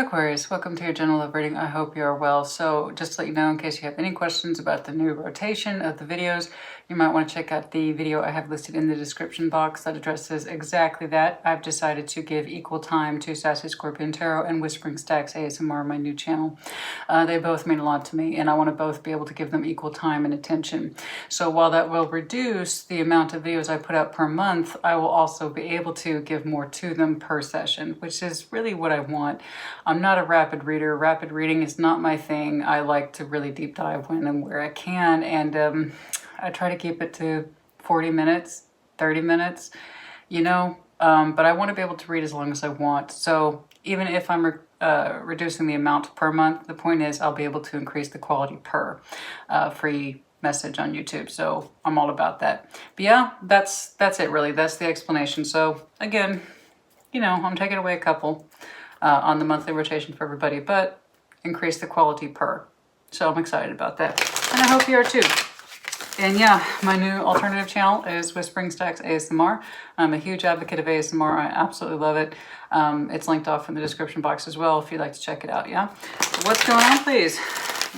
Aquarius, welcome to your general love reading. I hope you are well. So just to let you know, in case you have any questions about the new rotation of the videos, you might want to check out the video I have listed in the description box that addresses exactly that. I've decided to give equal time to Sassy Scorpion Tarot and Whispering Stacks ASMR, my new channel. They both mean a lot to me, and I want to both be able to give them equal time and attention. So while that will reduce the amount of videos I put out per month, I will also be able to give more to them per session, which is really what I want. I'm not a rapid reader. Rapid reading is not my thing. I like to really deep dive when and where I can, and I try to keep it to 40 minutes, 30 minutes, you know, but I want to be able to read as long as I want. So even if I'm reducing the amount per month, the point is I'll be able to increase the quality per free message on YouTube. So I'm all about that. But yeah, that's it really. That's the explanation. So again, you know, I'm taking away a couple on the monthly rotation for everybody, but increase the quality per. So I'm excited about that. And I hope you are too. And yeah, my new alternative channel is Whispering Stacks ASMR. I'm a huge advocate of ASMR. I absolutely love it. It's linked off in the description box as well if you'd like to check it out, yeah? What's going on, please?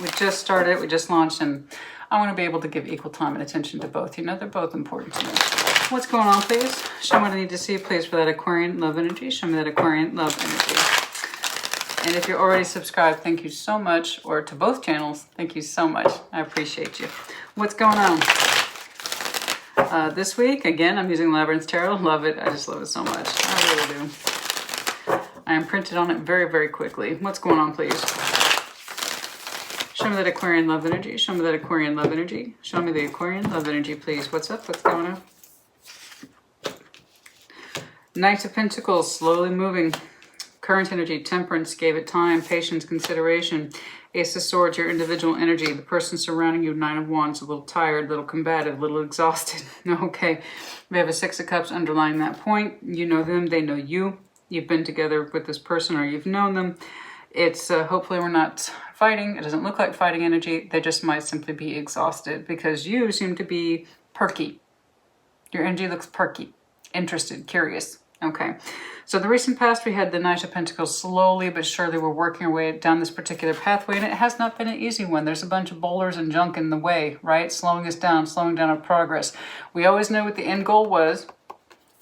We just started, we just launched, and I want to be able to give equal time and attention to both. You know, they're both important to me. What's going on, please? Show me what I need to see, please, for that Aquarian love energy. Show me that Aquarian love energy. And if you're already subscribed, thank you so much. Or to both channels, thank you so much. I appreciate you. What's going on? This week, again, I'm using Labyrinth Tarot. Love it. I just love it so much. I really do. I am printed on it very, very quickly. What's going on, please? Show me that Aquarian love energy. Show me that Aquarian love energy. Show me the Aquarian love energy, please. What's up? What's going on? Knight of Pentacles, slowly moving. Current energy, Temperance, gave it time, patience, consideration. Ace of Swords, your individual energy. The person surrounding you, Nine of Wands, a little tired, a little combative, a little exhausted. Okay. We have a Six of Cups underlying that point. You know them, they know you. You've been together with this person or you've known them. It's hopefully we're not fighting. It doesn't look like fighting energy. They just might simply be exhausted because you seem to be perky. Your energy looks perky, interested, curious. Okay, so the recent past, we had the Knight of Pentacles. Slowly but surely we're working our way down this particular pathway, and it has not been an easy one. There's a bunch of boulders and junk in the way, right? Slowing us down, slowing down our progress. We always knew what the end goal was,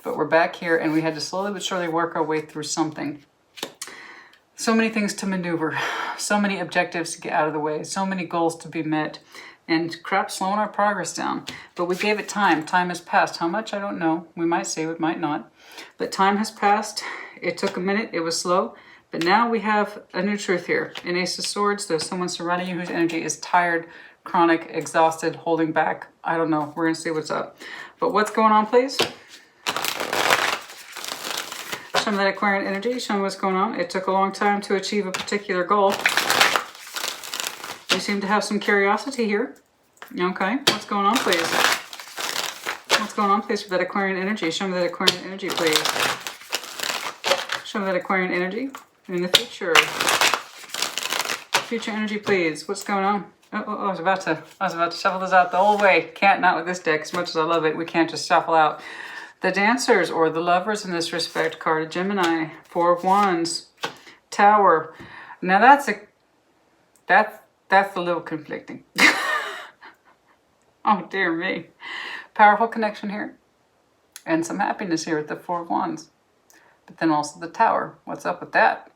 but we're back here, and we had to slowly but surely work our way through something. So many things to maneuver, so many objectives to get out of the way, so many goals to be met, and crap, slowing our progress down. But we gave it time. Time has passed. How much? I don't know. We might say, we might not. But time has passed. It took a minute. It was slow. But now we have a new truth here. In Ace of Swords, there's someone surrounding you whose energy is tired, chronic, exhausted, holding back. I don't know. We're going to see what's up. But what's going on, please? Show me that Aquarian energy. Show me what's going on. It took a long time to achieve a particular goal. You seem to have some curiosity here. Okay, what's going on, please? What's going on, please, with that Aquarian energy? Show me that Aquarian energy, please. Show me that Aquarian energy in the future. Future energy, please. What's going on? I was about to shuffle this out the whole way. Can't, not with this deck. As much as I love it, we can't just shuffle out the Dancers or the Lovers in this respect card. Gemini, Four of Wands, Tower. Now that's a little conflicting. Oh, dear me. Powerful connection here. And some happiness here with the Four of Wands. But then also the Tower. What's up with that?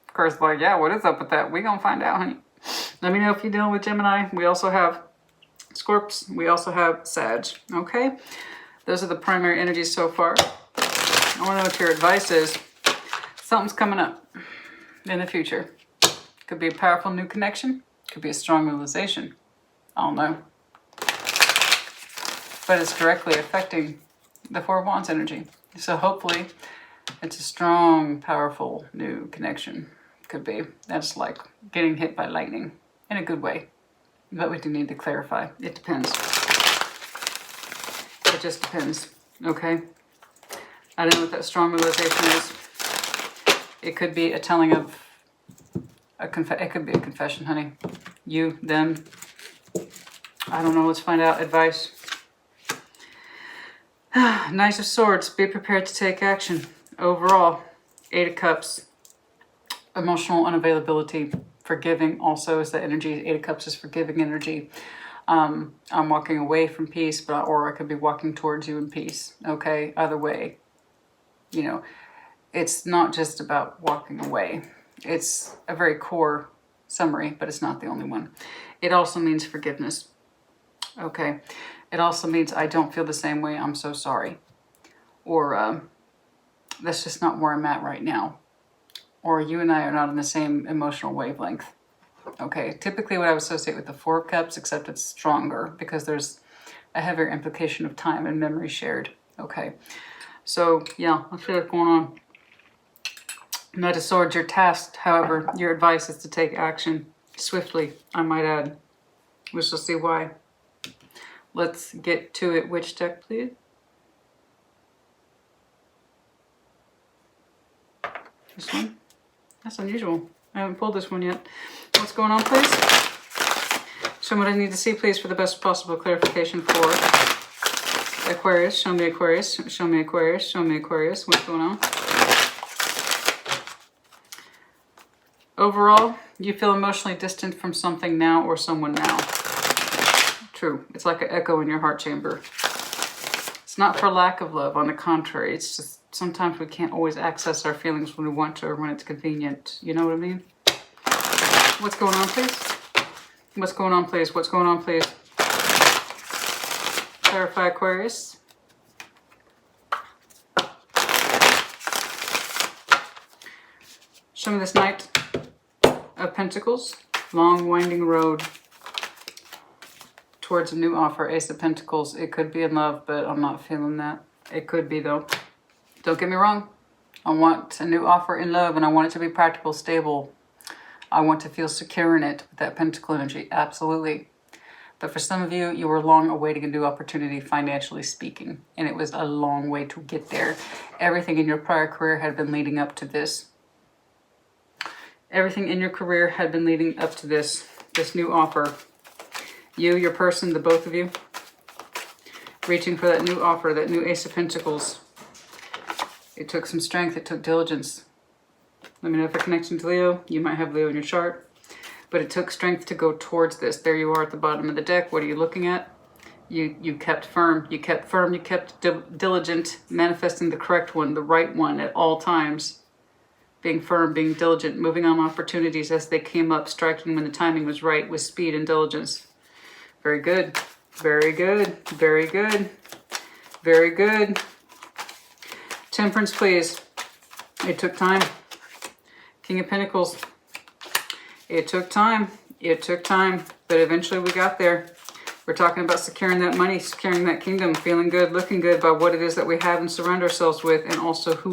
Of course, like, yeah, what is up with that? We're going to find out, honey. Let me know if you're dealing with Gemini. We also have Scorps. We also have Sag. Okay? Those are the primary energies so far. I want to know what your advice is. Something's coming up in the future. Could be a powerful new connection. Could be a strong realization. I don't know. But it's directly affecting the Four of Wands energy. So hopefully it's a strong, powerful new connection. Could be. That's like getting hit by lightning in a good way. But we do need to clarify. It depends. It just depends. Okay? I don't know what that strong realization is. It could be a telling of it could be a confession, honey. You, them. I don't know. Let's find out. Advice. Knight of Swords. Be prepared to take action. Overall, Eight of Cups. emotional unavailability. Forgiving also is the energy. Eight of Cups is forgiving energy. I'm walking away from peace, or I could be walking towards you in peace. Okay, either way, you know, it's not just about walking away. It's a very core summary, but it's not the only one. It also means forgiveness. Okay, it also means I don't feel the same way. I'm so sorry. Or that's just not where I'm at right now. Or you and I are not on the same emotional wavelength. Okay, typically what I would associate with the Four of Cups, except it's stronger because there's a heavier implication of time and memory shared. Okay, so yeah, let's see what's going on. Knight of Swords, you're tasked, however, your advice is to take action swiftly, I might add. We shall see why. Let's get to it. Which deck, please? This one? That's unusual. I haven't pulled this one yet. What's going on, please? Show me what I need to see, please, for the best possible clarification for Aquarius. Show me Aquarius. Show me Aquarius. Show me Aquarius. What's going on? Overall, you feel emotionally distant from something now or someone now. True. It's like an echo in your heart chamber. It's not for lack of love. On the contrary, it's just sometimes we can't always access our feelings when we want to or when it's convenient. You know what I mean? What's going on, please? What's going on, please? What's going on, please? Clarify, Aquarius. Show me this Knight of Pentacles. Long, winding road towards a new offer. Ace of Pentacles. It could be in love, but I'm not feeling that. It could be, though. Don't get me wrong. I want a new offer in love, and I want it to be practical, stable. I want to feel secure in it with that Pentacle energy. Absolutely. But for some of you, you were long awaiting a new opportunity, financially speaking. And it was a long way to get there. Everything in your prior career had been leading up to this. Everything in your career had been leading up to this new offer. You, your person, the both of you, reaching for that new offer, that new Ace of Pentacles. It took some strength. It took diligence. Let me know if you're connecting to Leo. You might have Leo in your chart. But it took strength to go towards this. There you are at the bottom of the deck. What are you looking at? You kept firm. You kept firm. You kept diligent, manifesting the correct one, the right one at all times. Being firm, being diligent, moving on opportunities as they came up, striking when the timing was right with speed and diligence. Very good. Very good. Very good. Very good. Temperance, please. It took time. King of Pentacles. It took time. It took time. But eventually we got there. We're talking about securing that money, securing that kingdom, feeling good, looking good by what it is that we have and surround ourselves with, and also who.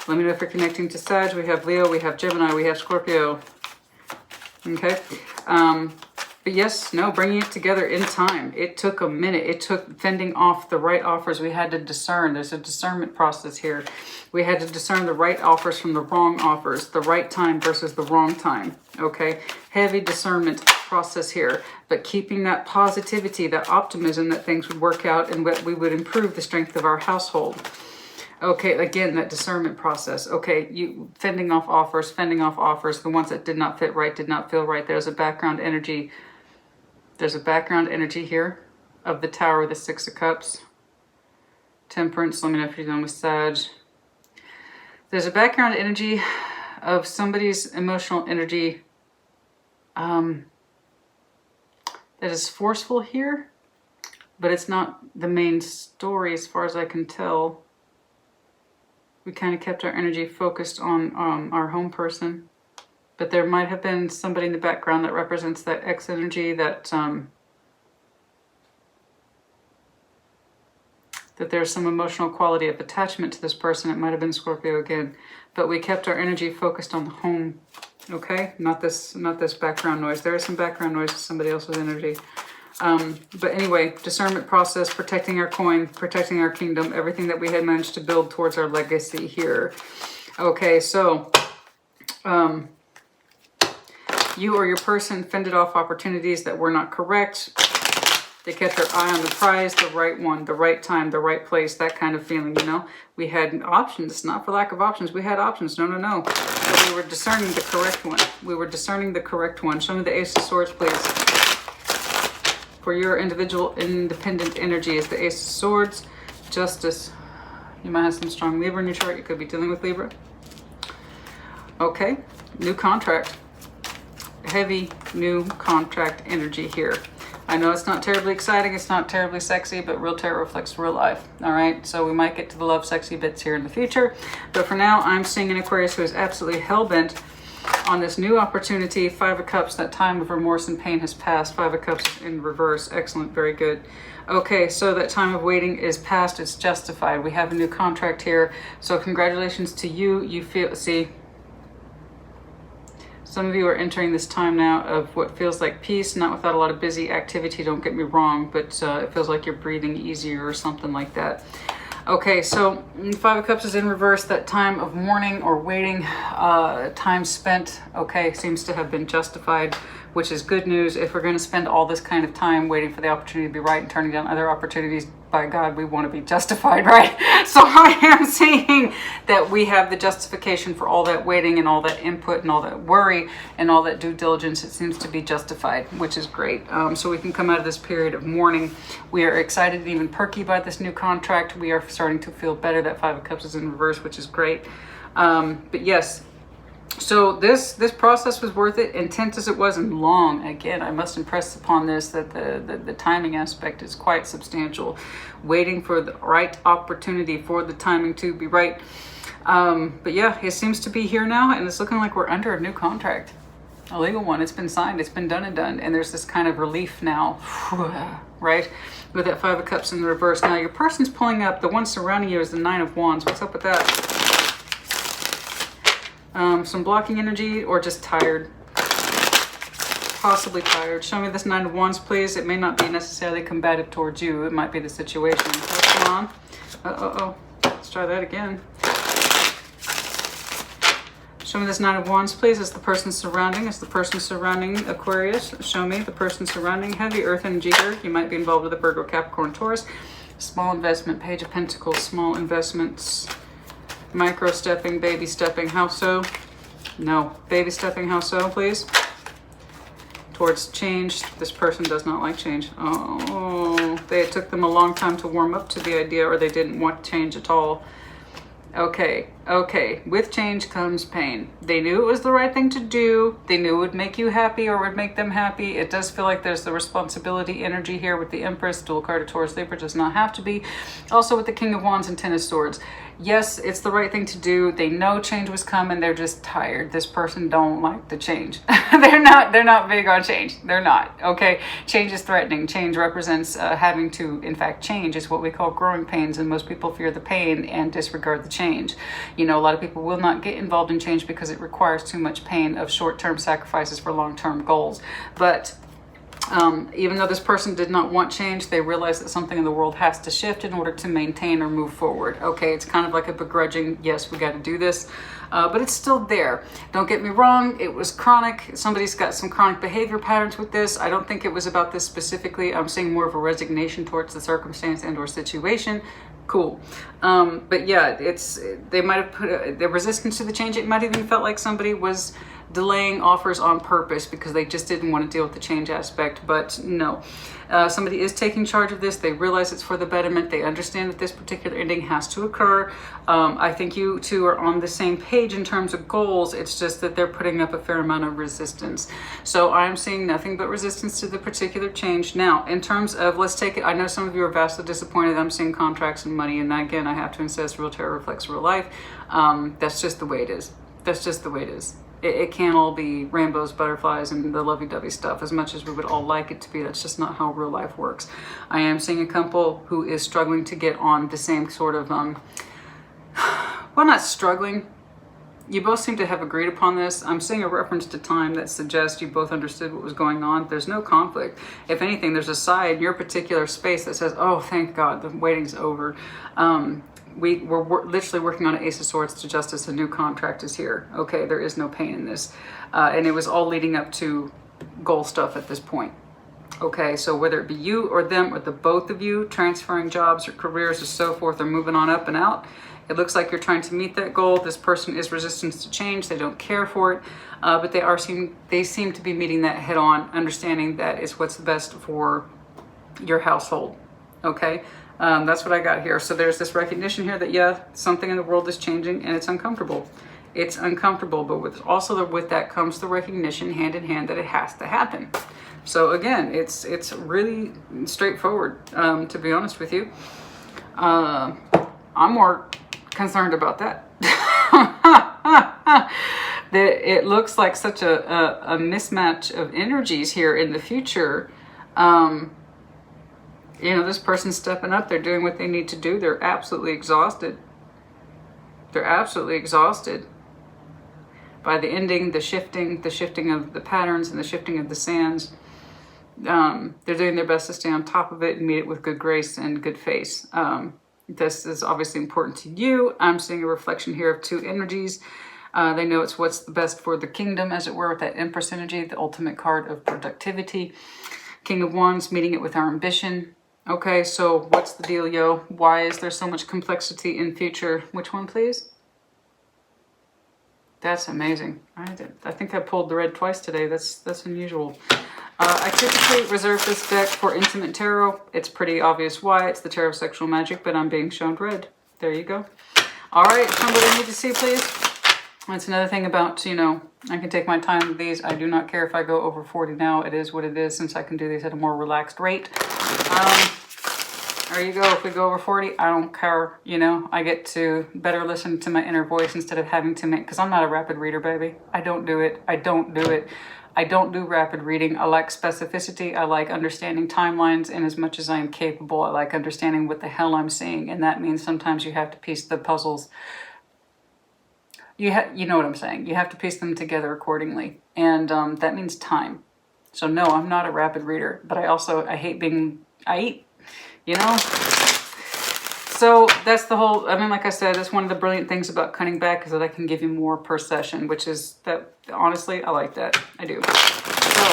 Let me know if you're connecting to Sag. We have Leo, we have Gemini, we have Scorpio. Okay. But yes, no, bringing it together in time. It took a minute. It took fending off the right offers. We had to discern. There's a discernment process here. We had to discern the right offers from the wrong offers, the right time versus the wrong time. Okay, heavy discernment process here, but keeping that positivity, that optimism that things would work out and that we would improve the strength of our household. Okay, again, that discernment process. Okay, you fending off offers, the ones that did not fit right, did not feel right. There's a background energy. There's a background energy here of the Tower, the Six of Cups. Temperance, let me know if you're done with Sag. There's a background energy of somebody's emotional energy that is forceful here, but it's not the main story as far as I can tell. We kind of kept our energy focused on our home person. But there might have been somebody in the background that represents that X energy, that there's some emotional quality of attachment to this person. It might have been Scorpio again. But we kept our energy focused on the home. Okay? Not this background noise. There is some background noise to somebody else's energy. But anyway, discernment process, protecting our coin, protecting our kingdom, everything that we had managed to build towards our legacy here. Okay, so you or your person fended off opportunities that were not correct. They kept their eye on the prize, the right one, the right time, the right place, that kind of feeling, you know. We had options, not for lack of options. We had options. No. we were discerning the correct one. We were discerning the correct one. Show me the Ace of Swords, please. For your individual independent energy is the Ace of Swords. Justice. You might have some strong Libra in your chart. You could be dealing with Libra. Okay. New contract. Heavy new contract energy here. I know it's not terribly exciting, it's not terribly sexy, but real tarot reflects real life. All right, so we might get to the love sexy bits here in the future. But for now, I'm seeing an Aquarius who is absolutely hell-bent on this new opportunity. Five of Cups, that time of remorse and pain has passed. Five of Cups in reverse. Excellent, very good. Okay, so that time of waiting is past, it's justified. We have a new contract here. So congratulations to you. You feel, see, some of you are entering this time now of what feels like peace, not without a lot of busy activity, don't get me wrong, but it feels like you're breathing easier or something like that. Okay, so Five of Cups is in reverse. That time of mourning or waiting, time spent, okay, seems to have been justified, which is good news. If we're going to spend all this kind of time waiting for the opportunity to be right and turning down other opportunities, by God, we want to be justified, right? So I am seeing that we have the justification for all that waiting and all that input and all that worry and all that due diligence. It seems to be justified, which is great. So we can come out of this period of mourning. We are excited and even perky by this new contract. We are starting to feel better. That Five of Cups is in reverse, which is great. But yes, so this process was worth it, intense as it was and long. Again, I must impress upon this that the timing aspect is quite substantial. Waiting for the right opportunity for the timing to be right. But yeah, it seems to be here now, and it's looking like we're under a new contract. A legal one. It's been signed. It's been done and done. And there's this kind of relief now, right? With that Five of Cups in the reverse. Now your person's pulling up. The one surrounding you is the Nine of Wands. What's up with that? Some blocking energy or just tired, possibly tired. Show me this Nine of Wands, please. It may not be necessarily combative towards you. It might be the situation. What's going on? Uh-oh. Let's try that again. Show me this Nine of Wands, please. It's the person surrounding. It's the person surrounding Aquarius. Show me the person surrounding. Heavy earth energy here. You might be involved with a Virgo, Capricorn, Taurus. Small investment. Page of Pentacles. Small investments. Micro stepping, baby stepping, how so? No, baby stepping, how so, please? Towards change. This person does not like change. Oh, it took them a long time to warm up to the idea, or they didn't want change at all. Okay, okay. With change comes pain. They knew it was the right thing to do. They knew it would make you happy or would make them happy. It does feel like there's the responsibility energy here with the Empress. Dual card of Taurus, Libra does not have to be. Also with the King of Wands and Ten of Swords. Yes, it's the right thing to do. They know change was coming. They're just tired. This person don't like the change. They're not big on change. They're not. Okay. Change is threatening. Change represents having to, in fact, change is what we call growing pains. And most people fear the pain and disregard the change. You know, a lot of people will not get involved in change because it requires too much pain of short-term sacrifices for long-term goals. But even though this person did not want change, they realized that something in the world has to shift in order to maintain or move forward. Okay, it's kind of like a begrudging, yes, we got to do this, but it's still there. Don't get me wrong, it was chronic. Somebody's got some chronic behavior patterns with this. I don't think it was about this specifically. I'm seeing more of a resignation towards the circumstance and or situation. Cool. But yeah, they might have put the resistance to the change. It might even felt like somebody was delaying offers on purpose because they just didn't want to deal with the change aspect. But no, somebody is taking charge of this. They realize it's for the betterment. They understand that this particular ending has to occur. I think you two are on the same page in terms of goals. It's just that they're putting up a fair amount of resistance. So I'm seeing nothing but resistance to the particular change. Now, in terms of, let's take it, I know some of you are vastly disappointed. I'm seeing contracts and money. And again, I have to insist, real tarot reflects real life. That's just the way it is. That's just the way it is. It can't all be rainbows, butterflies, and the lovey-dovey stuff as much as we would all like it to be. That's just not how real life works. I am seeing a couple who is struggling to get on the same sort of, well, not struggling. You both seem to have agreed upon this. I'm seeing a reference to time that suggests you both understood what was going on. There's no conflict. If anything, there's a side in your particular space that says, oh, thank God, the waiting's over. We're literally working on an Ace of Swords to justice. A new contract is here. Okay, there is no pain in this. And it was all leading up to goal stuff at this point. Okay, so whether it be you or them or the both of you transferring jobs or careers or so forth or moving on up and out, it looks like you're trying to meet that goal. This person is resistant to change. They don't care for it, but they seem to be meeting that head on, understanding that it's what's the best for your household. Okay, that's what I got here. So there's this recognition here that, yeah, something in the world is changing and it's uncomfortable. It's uncomfortable, but with that comes the recognition hand in hand that it has to happen. So again, it's really straightforward, to be honest with you. I'm more concerned about that. It looks like such a mismatch of energies here in the future. You know, this person's stepping up. They're doing what they need to do. They're absolutely exhausted. They're absolutely exhausted by the ending, the shifting of the patterns and the shifting of the sands. They're doing their best to stay on top of it and meet it with good grace and good face. This is obviously important to you. I'm seeing a reflection here of two energies. They know it's what's the best for the kingdom, as it were, with that Empress energy, the ultimate card of productivity. King of Wands, meeting it with our ambition. Okay, so what's the deal, yo? Why is there so much complexity in future? Which one, please? That's amazing. I think I pulled the red twice today. That's unusual. I typically reserve this deck for intimate tarot. It's pretty obvious why. It's the tarot of sexual magic, but I'm being shown red. There you go. All right, show me what I need to see, please. That's another thing about, you know, I can take my time with these. I do not care if I go over 40 now. It is what it is, since I can do these at a more relaxed rate. There you go. If we go over 40, I don't care. You know, I get to better listen to my inner voice instead of having to make, because I'm not a rapid reader, baby. I don't do it. I don't do it. I don't do rapid reading. I like specificity. I like understanding timelines, and as much as I am capable, I like understanding what the hell I'm seeing. And that means sometimes you have to piece the puzzles. You know what I'm saying. You have to piece them together accordingly. And that means time. So no, I'm not a rapid reader, but I hate being, you know? So that's the whole, I mean, like I said, that's one of the brilliant things about cutting back, is that I can give you more per session, which is that, honestly, I like that. I do. So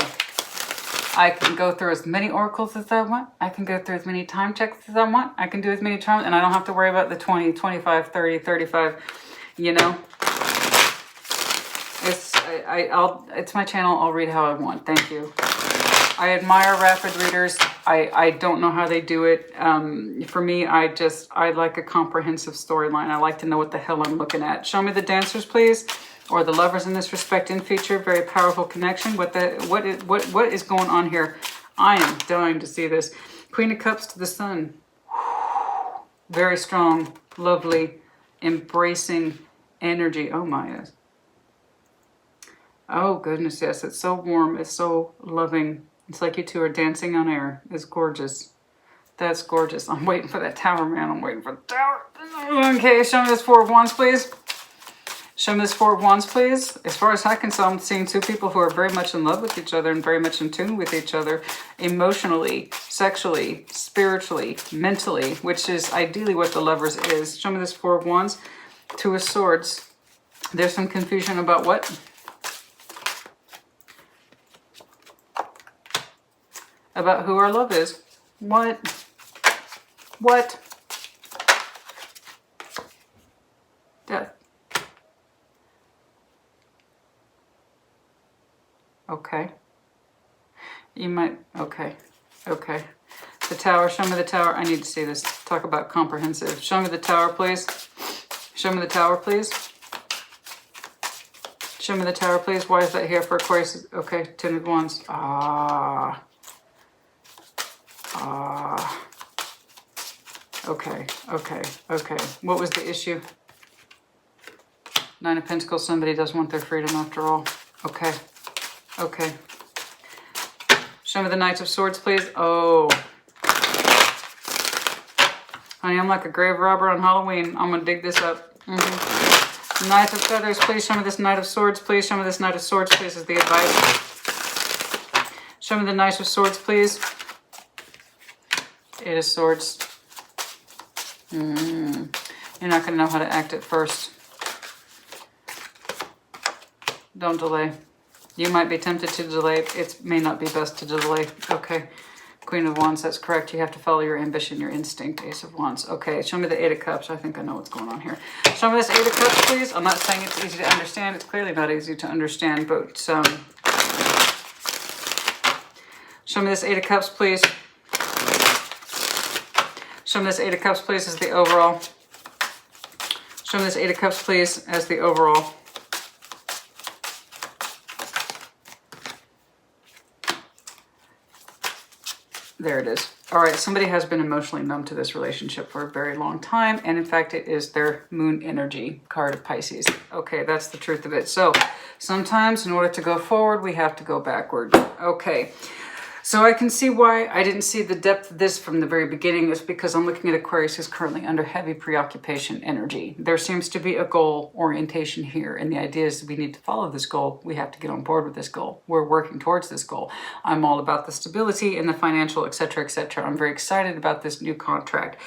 I can go through as many oracles as I want. I can go through as many time checks as I want. I can do as many times, and I don't have to worry about the 20, 25, 30, 35, you know? It's my channel. I'll read how I want. Thank you. I admire rapid readers. I don't know how they do it. For me, I like a comprehensive storyline. I like to know what the hell I'm looking at. Show me the dancers, please, or the lovers in this respect in future. Very powerful connection. What is going on here? I am dying to see this. Queen of Cups to the Sun. Very strong, lovely, embracing energy. Oh my goodness. Oh goodness, yes. It's so warm. It's so loving. It's like you two are dancing on air. It's gorgeous. That's gorgeous. I'm waiting for that tower, man. I'm waiting for the tower. Okay, show me this Four of Wands, please. Show me this Four of Wands, please. As far as I can tell, I'm seeing two people who are very much in love with each other and very much in tune with each other emotionally, sexually, spiritually, mentally, which is ideally what the Lovers is. Show me this Four of Wands. Two of Swords. There's some confusion about what? About who our love is. What? Death. Okay. You might, okay. The Tower, show me the Tower. I need to see this. Talk about comprehensive. Show me the Tower, please. Show me the Tower, please. Show me the Tower, please. Why is that here for Aquarius? Okay, Ten of Wands. Okay. What was the issue? Nine of Pentacles. Somebody does want their freedom after all. Okay. Show me the Knights of Swords, please. Oh. Honey, I'm like a grave robber on Halloween. I'm going to dig this up. Knight of Feathers, please. Show me this Knight of Swords, please. Show me this Knight of Swords, please, is the advice. Show me the Knight of Swords, please. Eight of Swords. You're not going to know how to act at first. Don't delay. You might be tempted to delay. It may not be best to delay. Okay. Queen of Wands, that's correct. You have to follow your ambition, your instinct. Ace of Wands. Okay, show me the Eight of Cups. I think I know what's going on here. Show me this Eight of Cups, please. I'm not saying it's easy to understand. It's clearly not easy to understand, but show me this Eight of Cups, please. Show me this Eight of Cups, please, as the overall. Show me this Eight of Cups, please, as the overall. There it is. All right, somebody has been emotionally numb to this relationship for a very long time. And in fact, it is their moon energy card of Pisces. Okay, that's the truth of it. So sometimes in order to go forward, we have to go backward. Okay, so I can see why I didn't see the depth of this from the very beginning. It's because I'm looking at Aquarius who's currently under heavy preoccupation energy. There seems to be a goal orientation here. And the idea is we need to follow this goal. We have to get on board with this goal. We're working towards this goal. I'm all about the stability and the financial, etc., etc. I'm very excited about this new contract.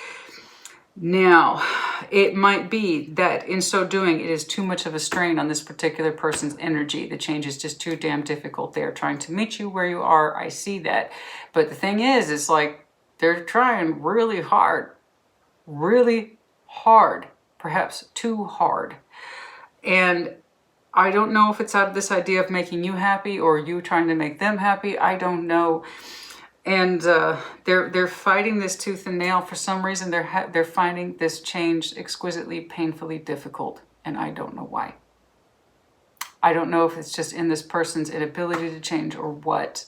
Now, it might be that in so doing, it is too much of a strain on this particular person's energy. The change is just too damn difficult. They are trying to meet you where you are. I see that. But the thing is, it's like they're trying really hard, perhaps too hard. And I don't know if it's out of this idea of making you happy or you trying to make them happy. I don't know. And they're fighting this tooth and nail. For some reason, they're finding this change exquisitely, painfully difficult. And I don't know why. I don't know if it's just in this person's inability to change or what.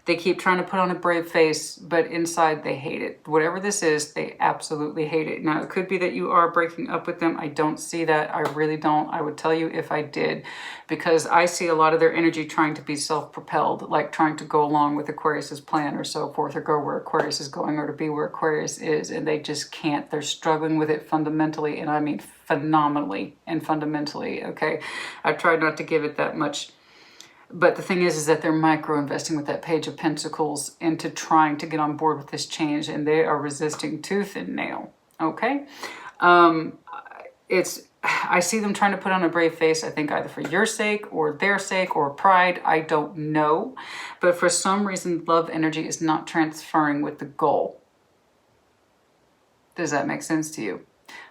They keep trying to put on a brave face, but inside they hate it. Whatever this is, they absolutely hate it. Now, it could be that you are breaking up with them. I don't see that. I really don't. I would tell you if I did, because I see a lot of their energy trying to be self-propelled, like trying to go along with Aquarius's plan or so forth, or go where Aquarius is going, or to be where Aquarius is, and they just can't. They're struggling with it fundamentally, and I mean phenomenally and fundamentally, okay? I've tried not to give it that much. But the thing is that they're micro-investing with that Page of Pentacles into trying to get on board with this change, and they are resisting tooth and nail, okay? I see them trying to put on a brave face, I think either for your sake or their sake or pride, I don't know. But for some reason, love energy is not transferring with the goal. Does that make sense to you?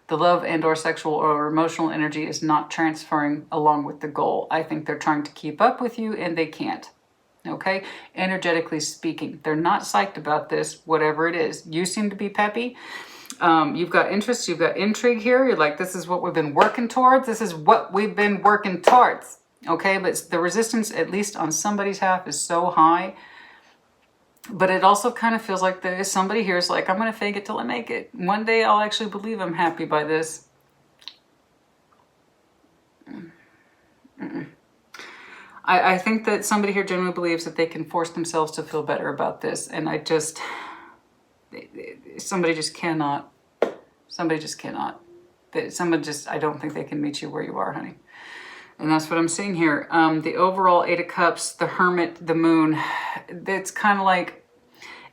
The love and or sexual or emotional energy is not transferring along with the goal. I think they're trying to keep up with you and they can't. Okay? Energetically speaking, they're not psyched about this, whatever it is. You seem to be peppy. You've got interest, you've got intrigue here. You're like, this is what we've been working towards. This is what we've been working towards. Okay? But the resistance, at least on somebody's half, is so high. But it also kind of feels like there is somebody here is like, I'm going to fake it till I make it. One day I'll actually believe I'm happy by this. I think that somebody here generally believes that they can force themselves to feel better about this. And somebody just cannot. Somebody just cannot. I don't think they can meet you where you are, honey. And that's what I'm seeing here. The overall Eight of Cups, the Hermit, the Moon, it's kind of like,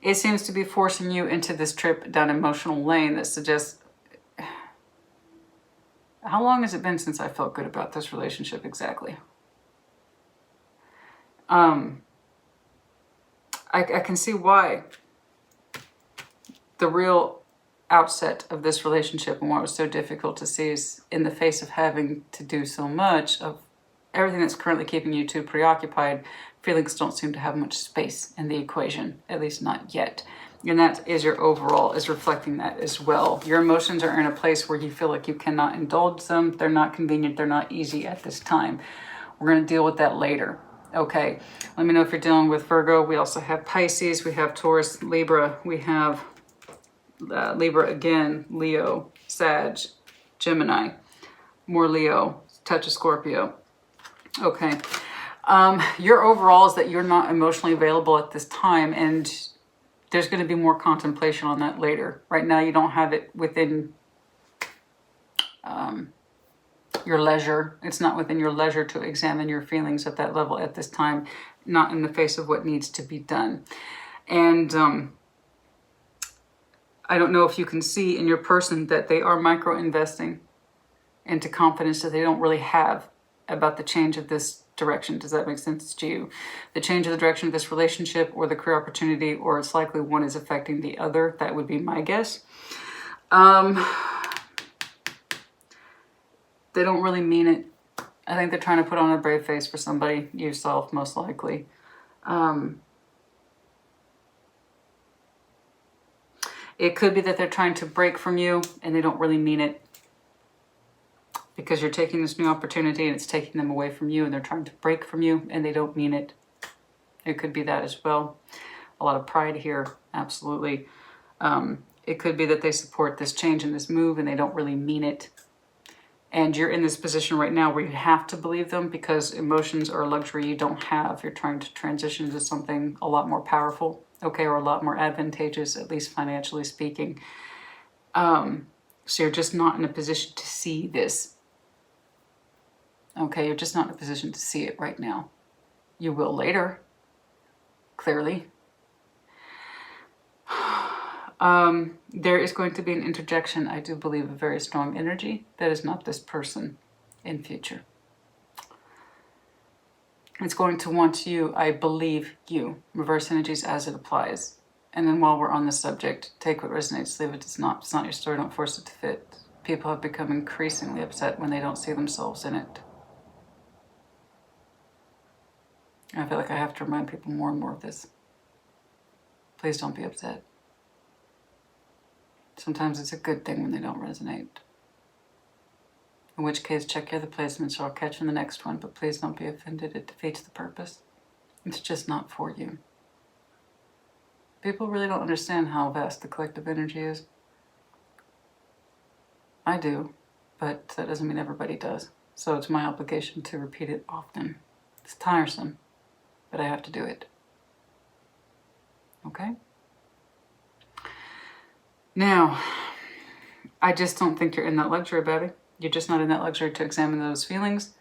it seems to be forcing you into this trip down emotional lane that suggests, how long has it been since I felt good about this relationship exactly? I can see why. The real outset of this relationship and what was so difficult to see is in the face of having to do so much of everything that's currently keeping you too preoccupied, feelings don't seem to have much space in the equation, at least not yet. And that is your overall, is reflecting that as well. Your emotions are in a place where you feel like you cannot indulge them. They're not convenient. They're not easy at this time. We're going to deal with that later. Okay. Let me know if you're dealing with Virgo. We also have Pisces. We have Taurus, Libra. We have Libra again, Leo, Sag, Gemini, more Leo, touch of Scorpio. Okay. Your overall is that you're not emotionally available at this time, and there's going to be more contemplation on that later. Right now, you don't have it within your leisure. It's not within your leisure to examine your feelings at that level at this time, not in the face of what needs to be done. And I don't know if you can see in your person that they are micro-investing into confidence that they don't really have about the change of this direction. Does that make sense to you? The change of the direction of this relationship or the career opportunity, or it's likely one is affecting the other. That would be my guess. They don't really mean it. I think they're trying to put on a brave face for somebody, yourself most likely. It could be that they're trying to break from you and they don't really mean it, because you're taking this new opportunity and it's taking them away from you, and they're trying to break from you and they don't mean it. It could be that as well. A lot of pride here, absolutely. It could be that they support this change and this move and they don't really mean it. And you're in this position right now where you have to believe them, because emotions are a luxury you don't have. You're trying to transition into something a lot more powerful, okay, or a lot more advantageous, at least financially speaking. So you're just not in a position to see this. Okay, you're just not in a position to see it right now. You will later, clearly. There is going to be an interjection, I do believe, a very strong energy that is not this person in future. It's going to want you, I believe you, reverse energies as it applies. And then while we're on the subject, take what resonates, leave it does not. It's not your story, don't force it to fit. People have become increasingly upset when they don't see themselves in it. I feel like I have to remind people more and more of this. Please don't be upset. Sometimes it's a good thing when they don't resonate. In which case, check your other placements, or I'll catch you in the next one. But please don't be offended. It defeats the purpose. It's just not for you. People really don't understand how vast the collective energy is. I do, but that doesn't mean everybody does. So it's my obligation to repeat it often. It's tiresome, but I have to do it. Okay? Now, I just don't think you're in that luxury, baby. You're just not in that luxury to examine those feelings.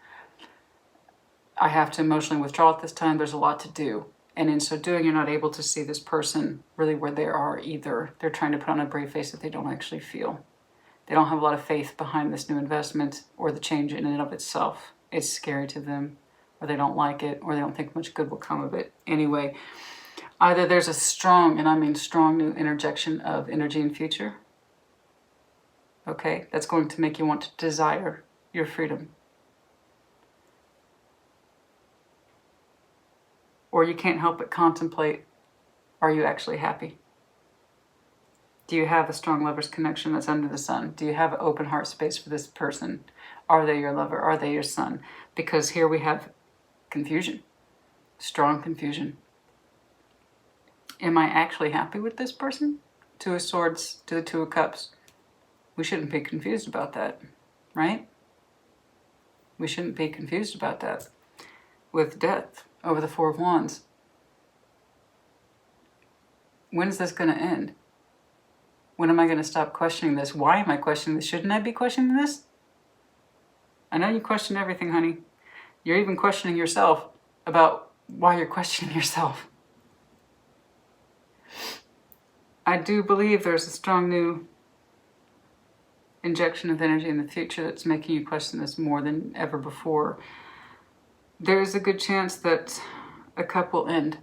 I have to emotionally withdraw at this time. There's a lot to do. And in so doing, you're not able to see this person really where they are either. They're trying to put on a brave face that they don't actually feel. They don't have a lot of faith behind this new investment or the change in and of itself. It's scary to them, or they don't like it, or they don't think much good will come of it. Anyway, either there's a strong, and I mean strong, new interjection of energy in future. Okay, that's going to make you want to desire your freedom. Or you can't help but contemplate, are you actually happy? Do you have a strong lover's connection that's under the sun? Do you have an open heart space for this person? Are they your lover? Are they your son? Because here we have confusion, strong confusion. Am I actually happy with this person? Two of Swords to the Two of Cups. We shouldn't be confused about that, right? We shouldn't be confused about that. With Death over the Four of Wands. When is this going to end? When am I going to stop questioning this? Why am I questioning this? Shouldn't I be questioning this? I know you question everything, honey. You're even questioning yourself about why you're questioning yourself. I do believe there's a strong new injection of energy in the future that's making you question this more than ever before. There is a good chance that a couple end.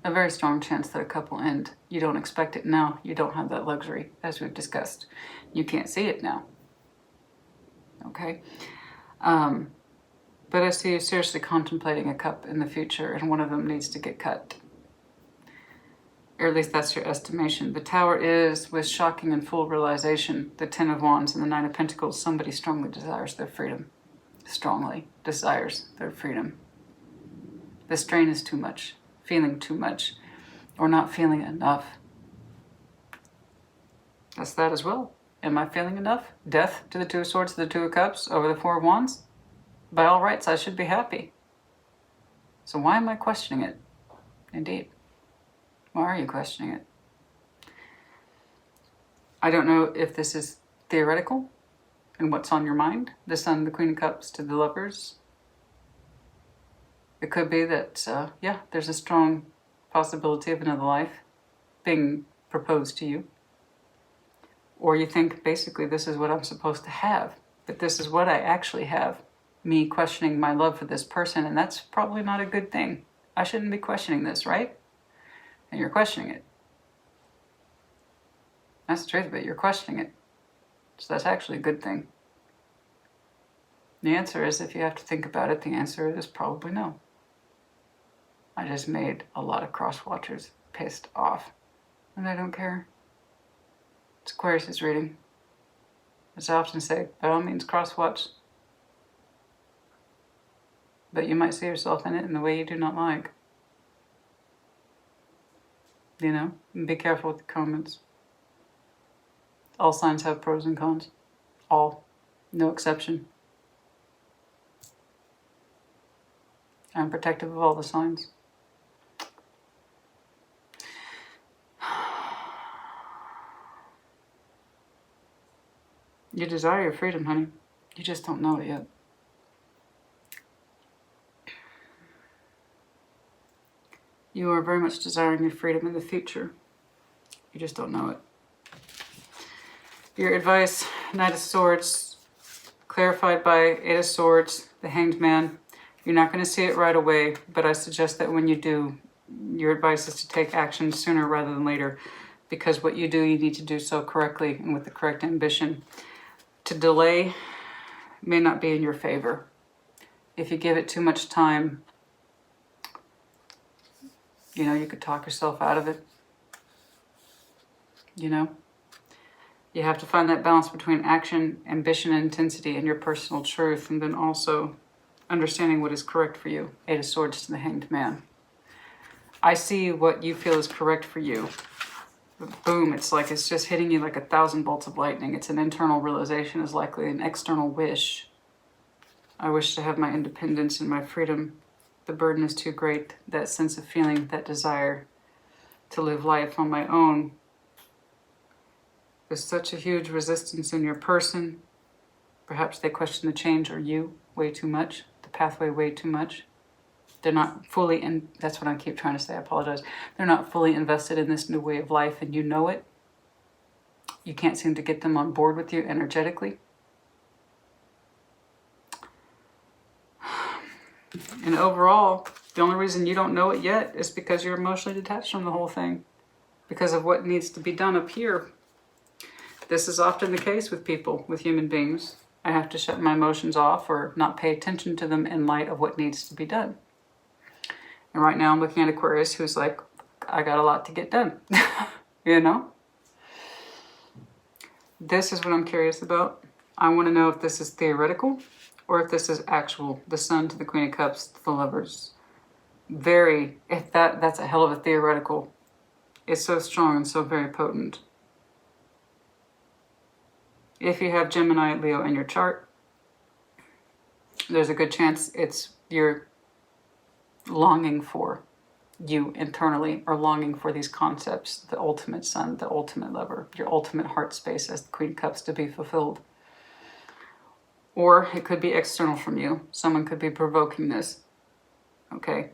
A very strong chance that a couple end. You don't expect it now. You don't have that luxury, as we've discussed. You can't see it now. Okay? But I see you seriously contemplating a cup in the future, and one of them needs to get cut. Or at least that's your estimation. The Tower is, with shocking and full realization, the Ten of Wands and the Nine of Pentacles. Somebody strongly desires their freedom. Strongly desires their freedom. The strain is too much. Feeling too much. Or not feeling enough. That's that as well. Am I feeling enough? Death to the Two of Swords to the Two of Cups over the Four of Wands. By all rights, I should be happy. So why am I questioning it? Indeed. Why are you questioning it? I don't know if this is theoretical and what's on your mind. The Sun, the Queen of Cups to the Lovers. It could be that, yeah, there's a strong possibility of another life being proposed to you. Or you think, basically, this is what I'm supposed to have. But this is what I actually have. me questioning my love for this person, and that's probably not a good thing. I shouldn't be questioning this, right? And you're questioning it. That's the truth of it. You're questioning it. So that's actually a good thing. The answer is, if you have to think about it, the answer is probably no. I just made a lot of cross-watchers pissed off. And I don't care. It's Aquarius' reading. As I often say, by all means cross-watch. But you might see yourself in it in the way you do not like. You know? And be careful with the comments. All signs have pros and cons. All. No exception. I'm protective of all the signs. You desire your freedom, honey. You just don't know it yet. You are very much desiring your freedom in the future. You just don't know it. Your advice, Knight of Swords, clarified by Eight of Swords, the Hanged Man. You're not going to see it right away, but I suggest that when you do, your advice is to take action sooner rather than later, because what you do, you need to do so correctly and with the correct ambition. To delay may not be in your favor. If you give it too much time, you know, you could talk yourself out of it. You know? You have to find that balance between action, ambition, and intensity and your personal truth, and then also understanding what is correct for you. Eight of Swords to the Hanged Man. I see what you feel is correct for you. Boom, it's like it's just hitting you like 1,000 bolts of lightning. It's an internal realization as likely an external wish. I wish to have my independence and my freedom. The burden is too great. That sense of feeling, that desire to live life on my own. There's such a huge resistance in your person. Perhaps they question the change, or you way too much, the pathway way too much. They're not fully in, that's what I keep trying to say, I apologize. They're not fully invested in this new way of life, and you know it. You can't seem to get them on board with you energetically. And overall, the only reason you don't know it yet is because you're emotionally detached from the whole thing. Because of what needs to be done up here. This is often the case with people, with human beings. I have to shut my emotions off or not pay attention to them in light of what needs to be done. And right now I'm looking at Aquarius, who's like, I got a lot to get done. You know? This is what I'm curious about. I want to know if this is theoretical or if this is actual. The Sun to the Queen of Cups, to the Lovers. If that's a hell of a theoretical. It's so strong and so very potent. If you have Gemini, Leo in your chart, there's a good chance it's you're longing for, you internally are longing for these concepts, the ultimate sun, the ultimate lover, your ultimate heart space as the Queen of Cups to be fulfilled. Or it could be external from you. Someone could be provoking this, okay?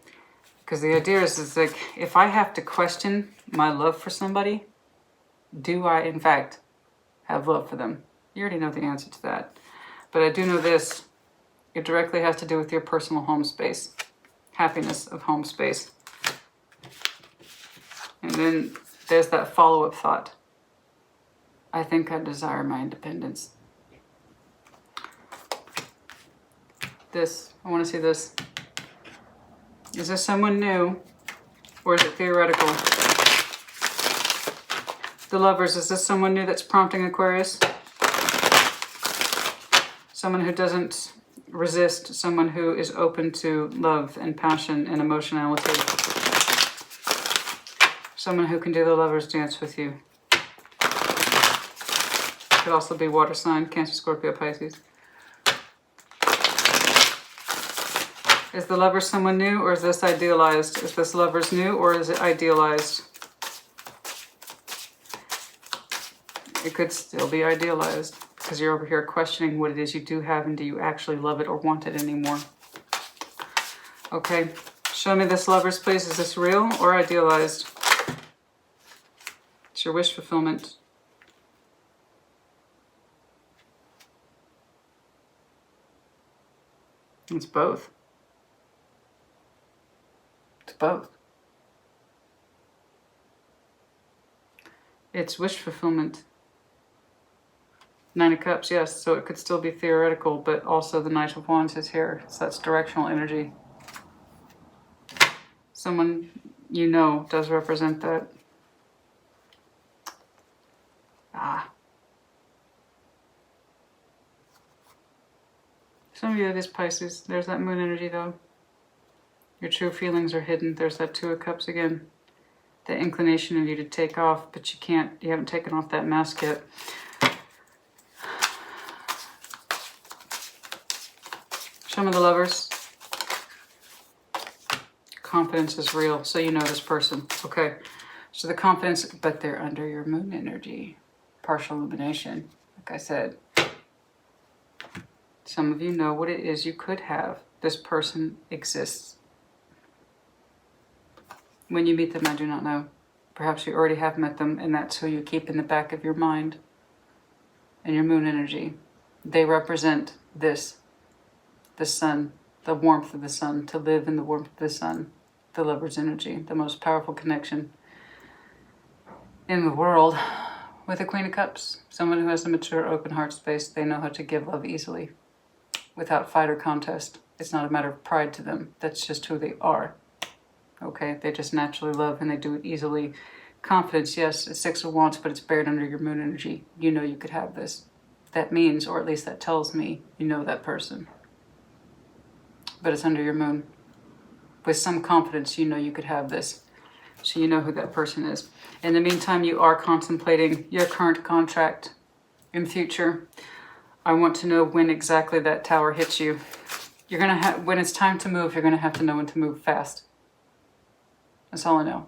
Because the idea is like, if I have to question my love for somebody, do I in fact have love for them? You already know the answer to that. But I do know this, it directly has to do with your personal home space, happiness of home space. And then there's that follow-up thought. I think I desire my independence. This, I want to see this. Is this someone new or is it theoretical? The Lovers, is this someone new that's prompting Aquarius? Someone who doesn't resist, someone who is open to love and passion and emotionality. Someone who can do the Lovers dance with you. Could also be water sign, Cancer, Scorpio, Pisces. Is the Lover someone new or is this idealized? Is this Lovers new or is it idealized? It could still be idealized because you're over here questioning what it is you do have and do you actually love it or want it anymore. Okay, show me this Lovers, please. Is this real or idealized? It's your wish fulfillment. It's both. It's both. It's wish fulfillment. Nine of Cups, yes, so it could still be theoretical, but also the Knight of Wands is here, so that's directional energy. Someone you know does represent that. Some of you, it is Pisces. There's that moon energy, though. Your true feelings are hidden. There's that Two of Cups again. The inclination of you to take off, but you can't. You haven't taken off that mask yet. Some of the Lovers. Confidence is real, so you know this person. Okay, so the confidence, but they're under your moon energy. Partial illumination, like I said. Some of you know what it is you could have. This person exists. When you meet them, I do not know. Perhaps you already have met them, and that's who you keep in the back of your mind. And your moon energy. They represent this. The sun, the warmth of the sun, to live in the warmth of the sun, the Lover's energy, the most powerful connection in the world. With the Queen of Cups, someone who has a mature, open heart space, they know how to give love easily, without fight or contest. It's not a matter of pride to them. That's just who they are. Okay, they just naturally love and they do it easily. Confidence, yes, it's Six of Wands, but it's buried under your moon energy. You know you could have this. That means, or at least that tells me, you know that person. But it's under your moon. With some confidence, you know you could have this. So you know who that person is. In the meantime, you are contemplating your current contract in future. I want to know when exactly that tower hits you. You're going to have, when it's time to move, you're going to have to know when to move fast. That's all I know.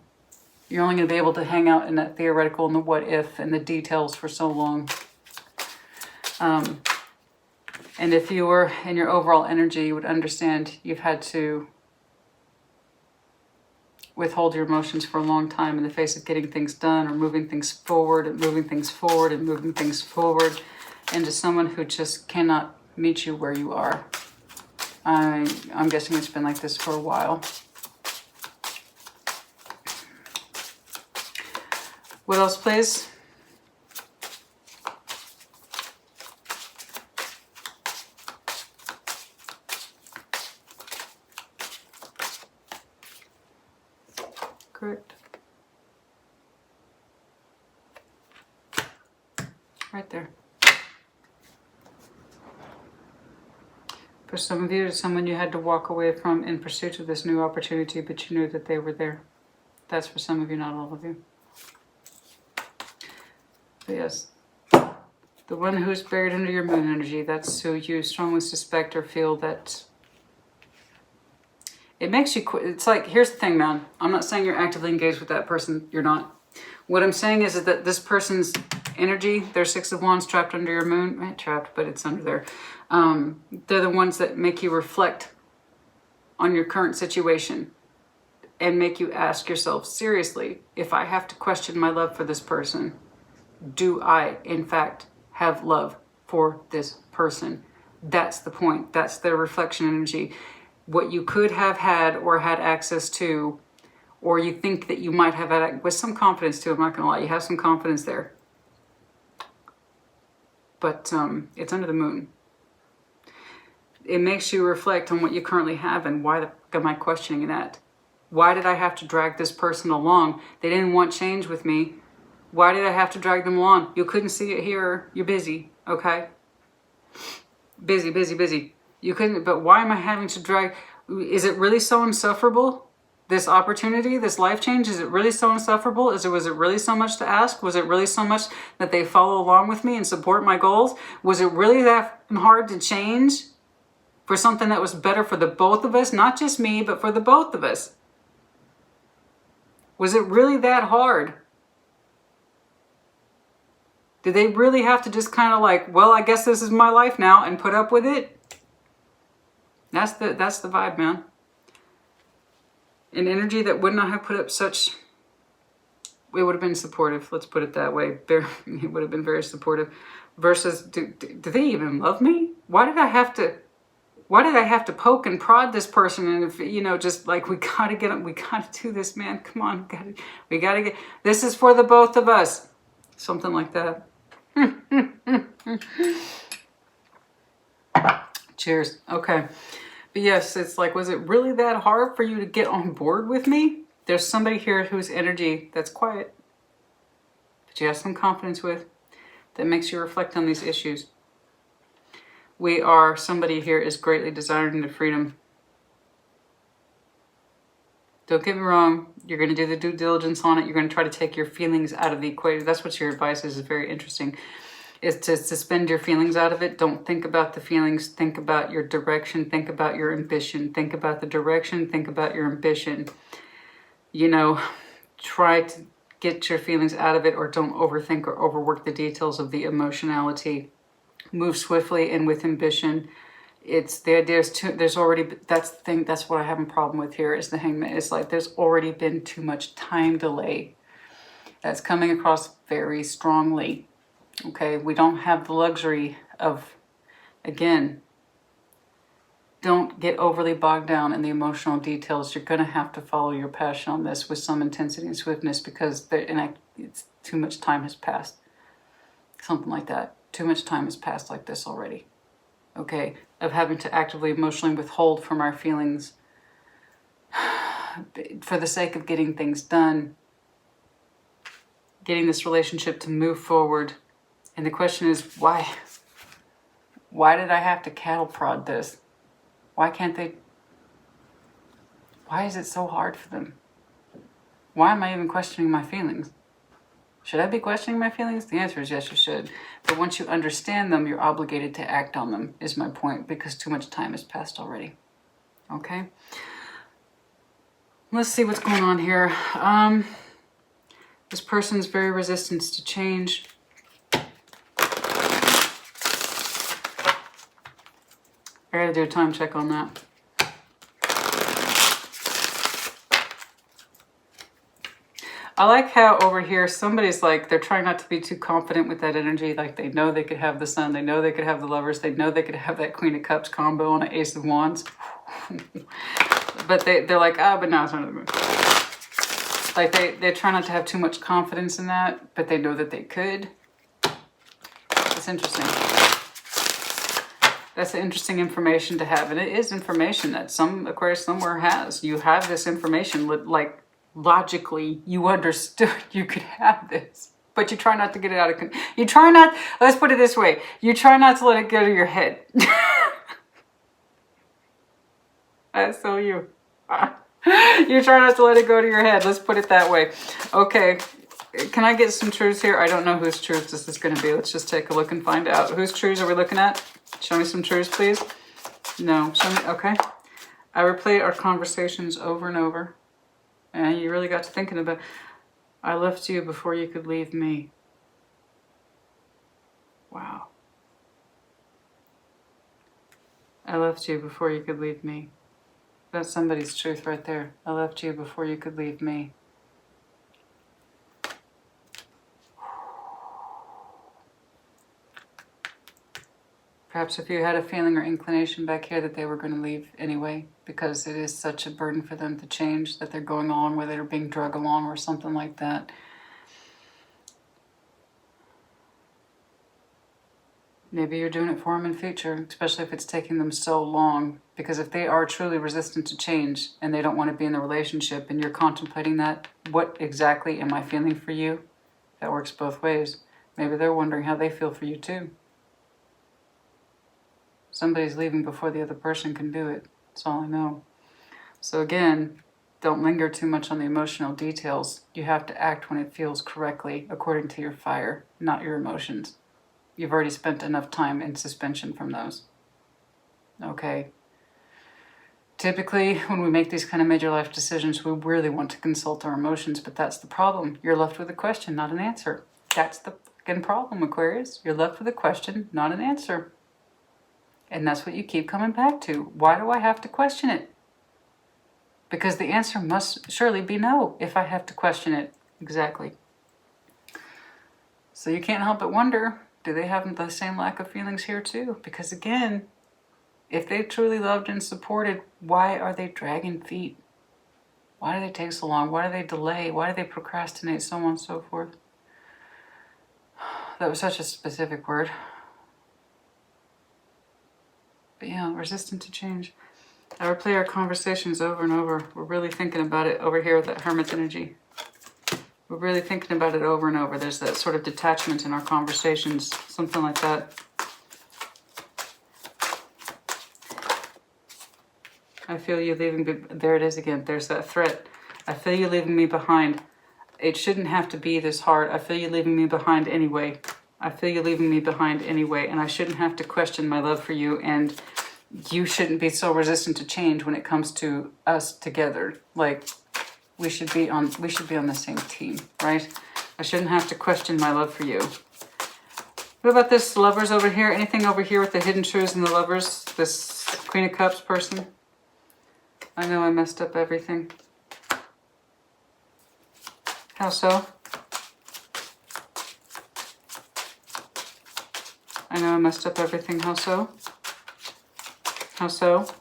You're only going to be able to hang out in that theoretical and the what if and the details for so long. And if you were in your overall energy, you would understand you've had to withhold your emotions for a long time in the face of getting things done or moving things forward and moving things forward and moving things forward into someone who just cannot meet you where you are. I'm guessing it's been like this for a while. What else, please? Correct. Right there. For some of you, it's someone you had to walk away from in pursuit of this new opportunity, but you knew that they were there. That's for some of you, not all of you. But yes, the one who's buried under your moon energy, that's who you strongly suspect or feel that it makes you quit. It's like, here's the thing, man. I'm not saying you're actively engaged with that person. You're not. What I'm saying is that this person's energy, their Six of Wands trapped under your moon, not trapped, but it's under there. They're the ones that make you reflect on your current situation and make you ask yourself, seriously, if I have to question my love for this person, do I, in fact, have love for this person? That's the point. That's the reflection energy. What you could have had or had access to, or you think that you might have had, with some confidence too, I'm not going to lie, you have some confidence there. But it's under the moon. It makes you reflect on what you currently have and why the fuck am I questioning that? Why did I have to drag this person along? They didn't want change with me. Why did I have to drag them along? You couldn't see it here. You're busy, okay? Busy, busy, busy. You couldn't, but why am I having to drag? Is it really so insufferable? This opportunity, this life change, is it really so insufferable? Was it really so much to ask? Was it really so much that they follow along with me and support my goals? Was it really that hard to change for something that was better for the both of us? Not just me, but for the both of us. Was it really that hard? Did they really have to just kind of like, well, I guess this is my life now and put up with it? That's the vibe, man. An energy that would not have put up such, it would have been supportive, let's put it that way. It would have been very supportive. Versus, do they even love me? Why did I have to, Why did I have to poke and prod this person? And if, you know, just like, we gotta get them, we gotta do this, man. Come on, we gotta get, this is for the both of us. Something like that. Cheers. Okay. But yes, it's like, was it really that hard for you to get on board with me? There's somebody here whose energy that's quiet, but you have some confidence with, that makes you reflect on these issues. Somebody here is greatly desiring the freedom. Don't get me wrong, you're going to do the due diligence on it. You're going to try to take your feelings out of the equation. That's what your advice is very interesting, is to suspend your feelings out of it. Don't think about the feelings. Think about your direction. Think about your ambition. Think about the direction. Think about your ambition. You know, try to get your feelings out of it, or don't overthink or overwork the details of the emotionality. Move swiftly and with ambition. It's the idea is there's already, that's the thing, that's what I have a problem with here, is the Hangman. It's like there's already been too much time delay. That's coming across very strongly. Okay, we don't have the luxury of, again, don't get overly bogged down in the emotional details. You're going to have to follow your passion on this with some intensity and swiftness, because it's too much time has passed. Something like that. Too much time has passed like this already. Okay, of having to actively emotionally withhold from our feelings for the sake of getting things done, getting this relationship to move forward. And the question is, why? Why did I have to cattle prod this? Why can't they? Why is it so hard for them? Why am I even questioning my feelings? Should I be questioning my feelings? The answer is yes, you should. But once you understand them, you're obligated to act on them, is my point, because too much time has passed already. Okay? Let's see what's going on here. This person's very resistant to change. I gotta do a time check on that. I like how over here somebody's like, they're trying not to be too confident with that energy. Like they know they could have the Sun, they know they could have the Lovers, they know they could have that Queen of Cups combo on an Ace of Wands. But they're like, but now it's not the moon. Like they try not to have too much confidence in that, but they know that they could. It's interesting. That's interesting information to have. And it is information that some Aquarius somewhere has. You have this information, like, logically you understood you could have this, but you try not to get it out of control. You try not, let's put it this way, you try not to let it go to your head. That's so you. You try not to let it go to your head. Let's put it that way. Okay, can I get some truths here? I don't know whose truth this is going to be. Let's just take a look and find out. Whose truths are we looking at? Show me some truths, please. No, show me. Okay, I replay our conversations over and over. And you really got to thinking about, I left you before you could leave me. Wow. I left you before you could leave me. That's somebody's truth right there. I left you before you could leave me. Perhaps if you had a feeling or inclination back here that they were going to leave anyway, because it is such a burden for them to change, that they're going along with it or being drug along or something like that. Maybe you're doing it for them in future, especially if it's taking them so long. Because if they are truly resistant to change and they don't want to be in the relationship and you're contemplating that, what exactly am I feeling for you? That works both ways. Maybe they're wondering how they feel for you too. Somebody's leaving before the other person can do it. That's all I know. So again, don't linger too much on the emotional details. You have to act when it feels correctly, according to your fire, not your emotions. You've already spent enough time in suspension from those. Okay. Typically, when we make these kind of major life decisions, we really want to consult our emotions, but that's the problem. You're left with a question, not an answer. That's the fucking problem, Aquarius. You're left with a question, not an answer. And that's what you keep coming back to. Why do I have to question it? Because the answer must surely be no if I have to question it. Exactly. So you can't help but wonder, do they have the same lack of feelings here too? Because again, If they truly loved and supported, why are they dragging feet? Why do they take so long? Why do they delay? Why do they procrastinate? So on and so forth. That was such a specific word. But yeah, resistant to change. I replay our conversations over and over. We're really thinking about it over here with that Hermit energy. We're really thinking about it over and over. There's that sort of detachment in our conversations, something like that. I feel you leaving me. There it is again. There's that threat. I feel you leaving me behind. It shouldn't have to be this hard. I feel you leaving me behind anyway. I feel you leaving me behind anyway. And I shouldn't have to question my love for you. And you shouldn't be so resistant to change when it comes to us together. Like, we should be on the same team, right? I shouldn't have to question my love for you. What about this Lovers over here? Anything over here with the hidden truths and the Lovers? This Queen of Cups person? I know I messed up everything. How so? I know I messed up everything. How so? How so?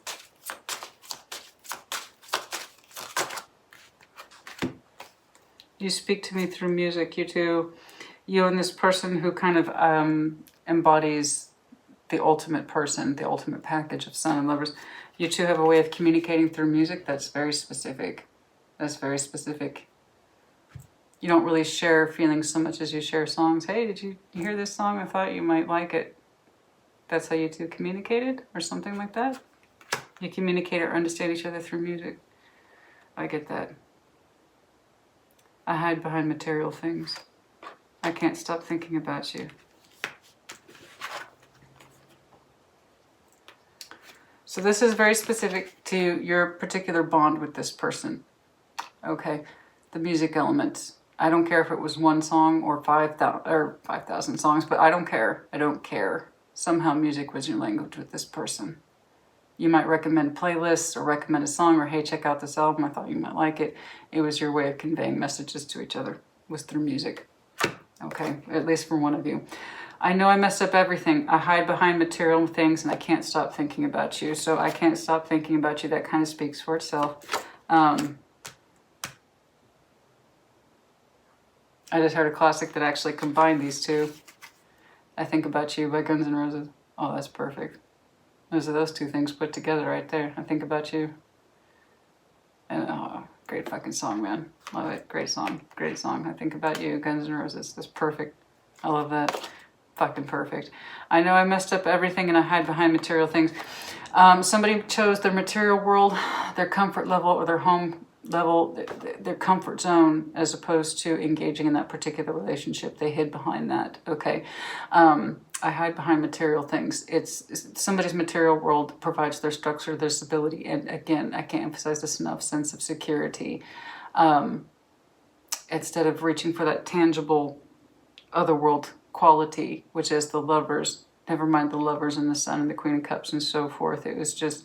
You speak to me through music. You two, you and this person who kind of embodies the ultimate person, the ultimate package of Sun and Lovers. You two have a way of communicating through music that's very specific. That's very specific. You don't really share feelings so much as you share songs. Hey, did you hear this song? I thought you might like it. That's how you two communicated, or something like that? You communicate or understand each other through music. I get that. I hide behind material things. I can't stop thinking about you. So this is very specific to your particular bond with this person. Okay, the music element. I don't care if it was one song or 5,000 songs, but I don't care. I don't care. Somehow music was your language with this person. You might recommend playlists or recommend a song or, hey, check out this album. I thought you might like it. It was your way of conveying messages to each other. Was through music. Okay, at least for one of you. I know I messed up everything. I hide behind material things and I can't stop thinking about you. So I can't stop thinking about you. That kind of speaks for itself. I just heard a classic that actually combined these two. I Think About You by Guns N' Roses. Oh, that's perfect. Those two things put together right there. I Think About You. And oh, great fucking song, man. Love it. Great song. Great song. I Think About You, Guns N' Roses. That's perfect. I love that. Fucking perfect. I know I messed up everything and I hide behind material things. Somebody chose their material world, their comfort level, or their home level, their comfort zone, as opposed to engaging in that particular relationship. They hid behind that. Okay. I hide behind material things. It's somebody's material world provides their structure, their stability, and again, I can't emphasize this enough, sense of security. Instead of reaching for that tangible otherworld quality, which is the Lovers, never mind the Lovers and the Sun and the Queen of Cups and so forth. It was just,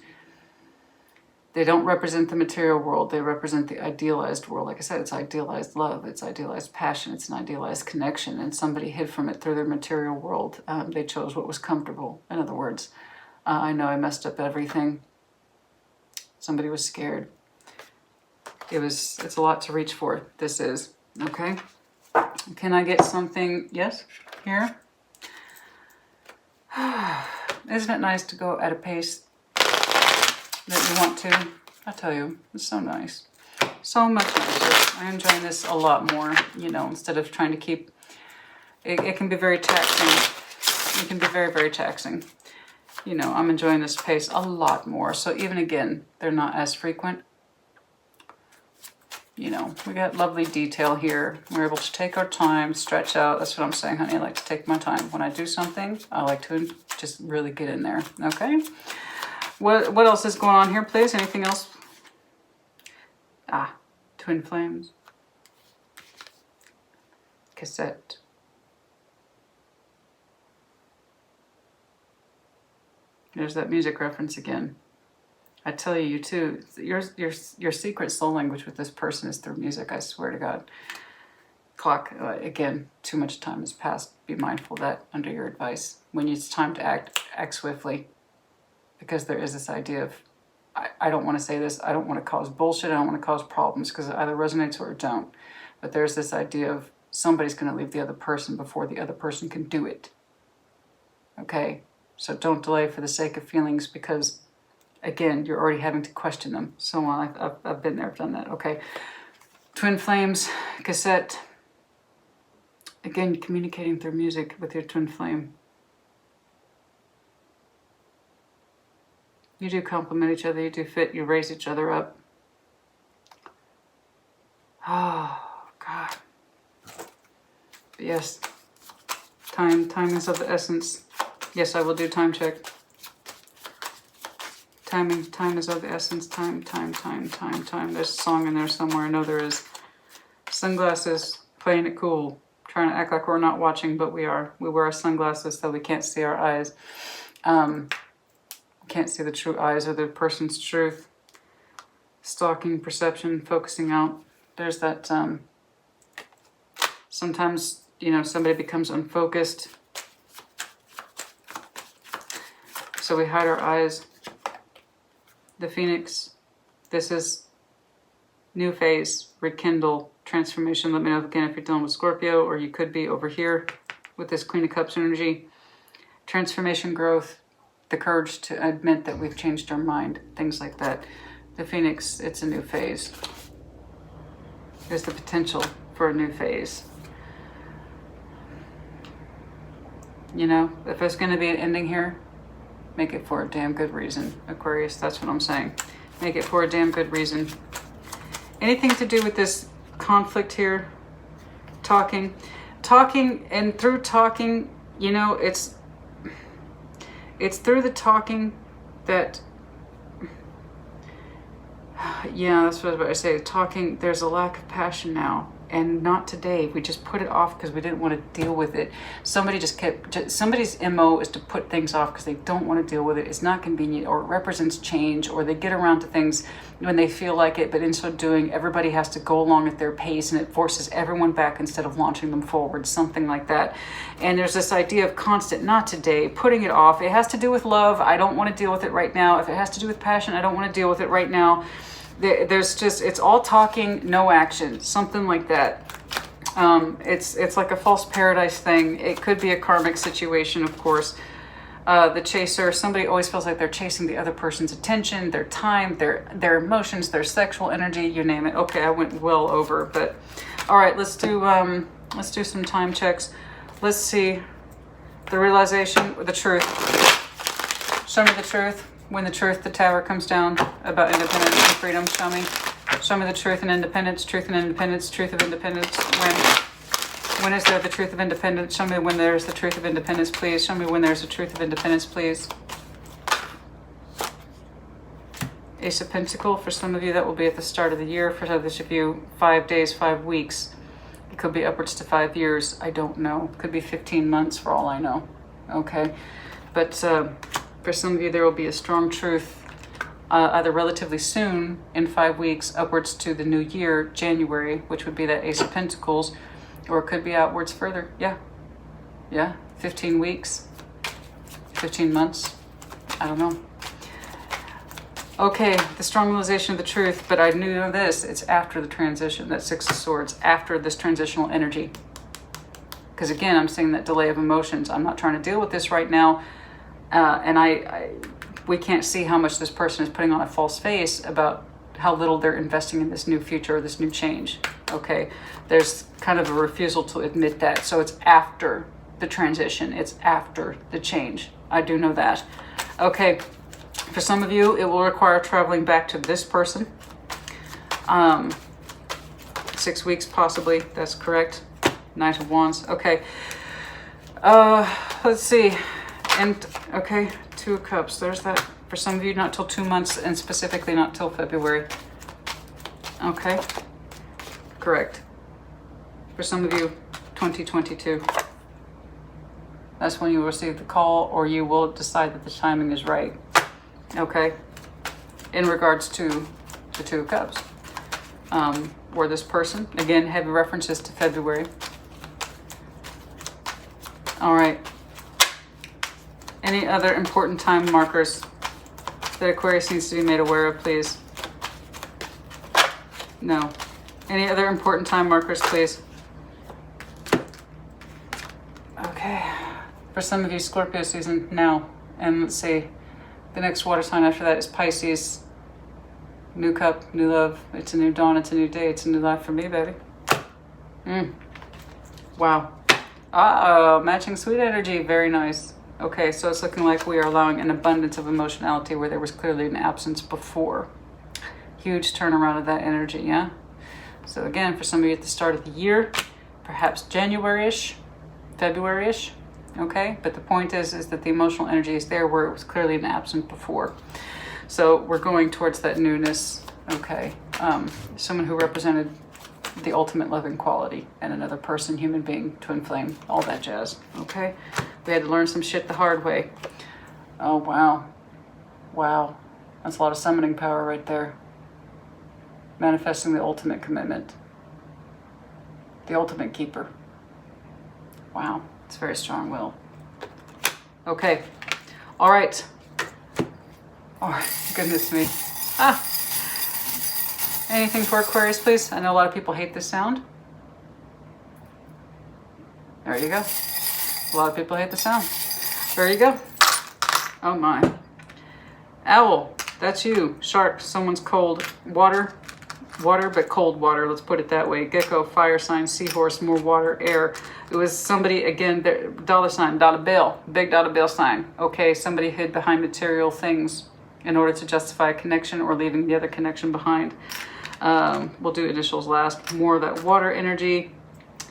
they don't represent the material world. They represent the idealized world. Like I said, it's idealized love. It's idealized passion. It's an idealized connection. And somebody hid from it through their material world. They chose what was comfortable. In other words, I know I messed up everything. Somebody was scared. It's a lot to reach for. This is. Okay. Can I get something? Yes? Here? Isn't it nice to go at a pace that you want to? I tell you, it's so nice. So much nicer. I'm enjoying this a lot more, you know, instead of trying to keep... It can be very taxing. It can be very, very taxing. You know, I'm enjoying this pace a lot more. So even again, they're not as frequent. You know, we got lovely detail here. We're able to take our time, stretch out. That's what I'm saying, honey. I like to take my time. When I do something, I like to just really get in there. Okay? What else is going on here, please? Anything else? Ah, Twin Flames. Cassette. There's that music reference again. I tell you, too, your secret soul language with this person is through music, I swear to God. Clock, again, too much time has passed. Be mindful of that under your advice. When it's time to act swiftly. because there is this idea of, I don't want to say this, I don't want to cause bullshit, I don't want to cause problems, because it either resonates or it don't. But there's this idea of somebody's going to leave the other person before the other person can do it. Okay? So don't delay for the sake of feelings, because, again, you're already having to question them. So on. I've been there, I've done that. Okay. Twin flames, cassette. Again, communicating through music with your twin flame. You do complement each other, you do fit, you raise each other up. Oh, God. But yes, time is of the essence. Yes, I will do time check. Time is of the essence. Time. There's a song in there somewhere. I know there is. Sunglasses, playing it cool. Trying to act like we're not watching, but we are. We wear our sunglasses so we can't see our eyes. Can't see the true eyes or the person's truth. Stalking, perception, focusing out. There's that, sometimes, you know, somebody becomes unfocused. So we hide our eyes. The Phoenix, this is new phase, rekindle, transformation. Let me know again if you're dealing with Scorpio, or you could be over here with this Queen of Cups energy. Transformation, growth, the courage to admit that we've changed our mind, things like that. The Phoenix, it's a new phase. There's the potential for a new phase. You know, if there's going to be an ending here, make it for a damn good reason, Aquarius. That's what I'm saying. Make it for a damn good reason. Anything to do with this conflict here, talking, and through talking, you know, it's through the talking that, yeah, that's what I was about to say. Talking, there's a lack of passion now. And not today. We just put it off because we didn't want to deal with it. Somebody's MO is to put things off because they don't want to deal with it. It's not convenient, or it represents change, or they get around to things when they feel like it, but in so doing, everybody has to go along at their pace and it forces everyone back instead of launching them forward, something like that. And there's this idea of constant, not today, putting it off. It has to do with love. I don't want to deal with it right now. If it has to do with passion, I don't want to deal with it right now. There's just, it's all talking, no action, something like that. It's like a false paradise thing. It could be a karmic situation, of course. The chaser, somebody always feels like they're chasing the other person's attention, their time, their emotions, their sexual energy, you name it. Okay, I went well over, but all right, let's do some time checks. Let's see the realization, the truth. Show me the truth. When the truth, the tower comes down about independence and freedom. Show me the truth and independence, truth and independence, truth of independence. When is there the truth of independence? Show me when there's the truth of independence, please. Show me when there's the truth of independence, please. Ace of Pentacles, for some of you, that will be at the start of the year. For others of you, 5 days, 5 weeks. It could be upwards to 5 years. I don't know. Could be 15 months for all I know. Okay. But for some of you, there will be a strong truth either relatively soon, in 5 weeks, upwards to the new year, January, which would be that Ace of Pentacles, or it could be outwards further. Yeah, 15 weeks, 15 months, I don't know. Okay, the strong realization of the truth, but I knew this, it's after the transition, that Six of Swords, after this transitional energy. Because again, I'm saying that delay of emotions. I'm not trying to deal with this right now. And we can't see how much this person is putting on a false face about how little they're investing in this new future, this new change. Okay, there's kind of a refusal to admit that. So it's after the transition. It's after the change. I do know that. Okay, for some of you, it will require traveling back to this person. 6 weeks possibly, that's correct. Knight of Wands, okay. Let's see. And okay, Two of Cups, there's that. For some of you, not till 2 months, and specifically not till February. Okay, correct. For some of you, 2022. That's when you will receive the call, or you will decide that the timing is right. Okay, in regards to the Two of Cups. Or this person, again, heavy references to February. All right. Any other important time markers that Aquarius needs to be made aware of, please? No. Any other important time markers, please? Okay. For some of you, Scorpio season now. And let's see. The next water sign after that is Pisces. New cup, new love. It's a new dawn. It's a new day. It's a new life for me, baby. Wow. Uh-oh. Matching sweet energy. Very nice. Okay, so it's looking like we are allowing an abundance of emotionality where there was clearly an absence before. Huge turnaround of that energy, yeah? So again, for some of you at the start of the year, perhaps January-ish, February-ish, okay? But the point is that the emotional energy is there where it was clearly an absence before. So we're going towards that newness, okay? Someone who represented the ultimate loving quality and another person, human being, twin flame, all that jazz, okay? We had to learn some shit the hard way. Oh, wow. Wow. That's a lot of summoning power right there. Manifesting the ultimate commitment. The ultimate keeper. Wow. It's very strong will. Okay. All right. All right. Goodness me. Anything for Aquarius, please? I know a lot of people hate this sound. There you go. A lot of people hate the sound. There you go. Oh my. Owl. That's you. Shark. Someone's cold. Water, but cold water. Let's put it that way. Gecko, fire sign, seahorse, more water, air. It was somebody, again, dollar sign, dollar bill, big dollar bill sign. Okay, somebody hid behind material things in order to justify a connection or leaving the other connection behind. We'll do initials last. More of that water energy.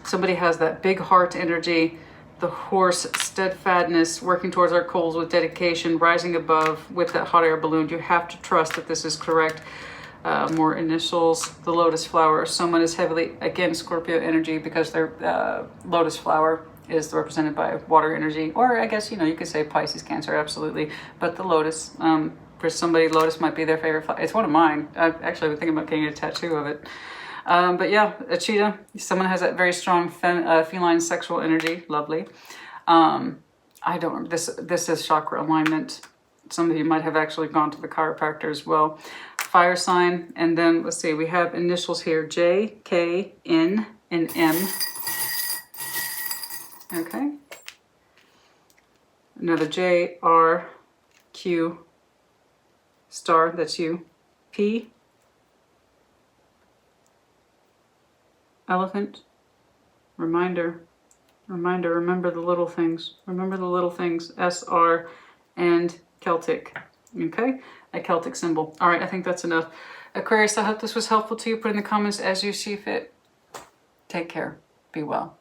Somebody has that big heart energy. The horse, steadfastness, working towards our goals with dedication, rising above with that hot air balloon. You have to trust that this is correct. More initials, the lotus flower. Someone is heavily, again, Scorpio energy because their lotus flower is represented by water energy. Or I guess, you could say Pisces, Cancer, absolutely. But the lotus, for somebody, lotus might be their favorite flower. It's one of mine. I've actually been thinking about getting a tattoo of it. But yeah, a cheetah. Someone has that very strong feline sexual energy. Lovely. I don't, this is chakra alignment. Some of you might have actually gone to the chiropractor as well. Fire sign, and then let's see, we have initials here, J, K, N, and M. Okay. Another J, R, Q, star, that's you. P, elephant, reminder, remember the little things. Remember the little things, S, R, and Celtic. Okay, a Celtic symbol. All right, I think that's enough. Aquarius, I hope this was helpful to you. Put in the comments as you see fit. Take care. Be well.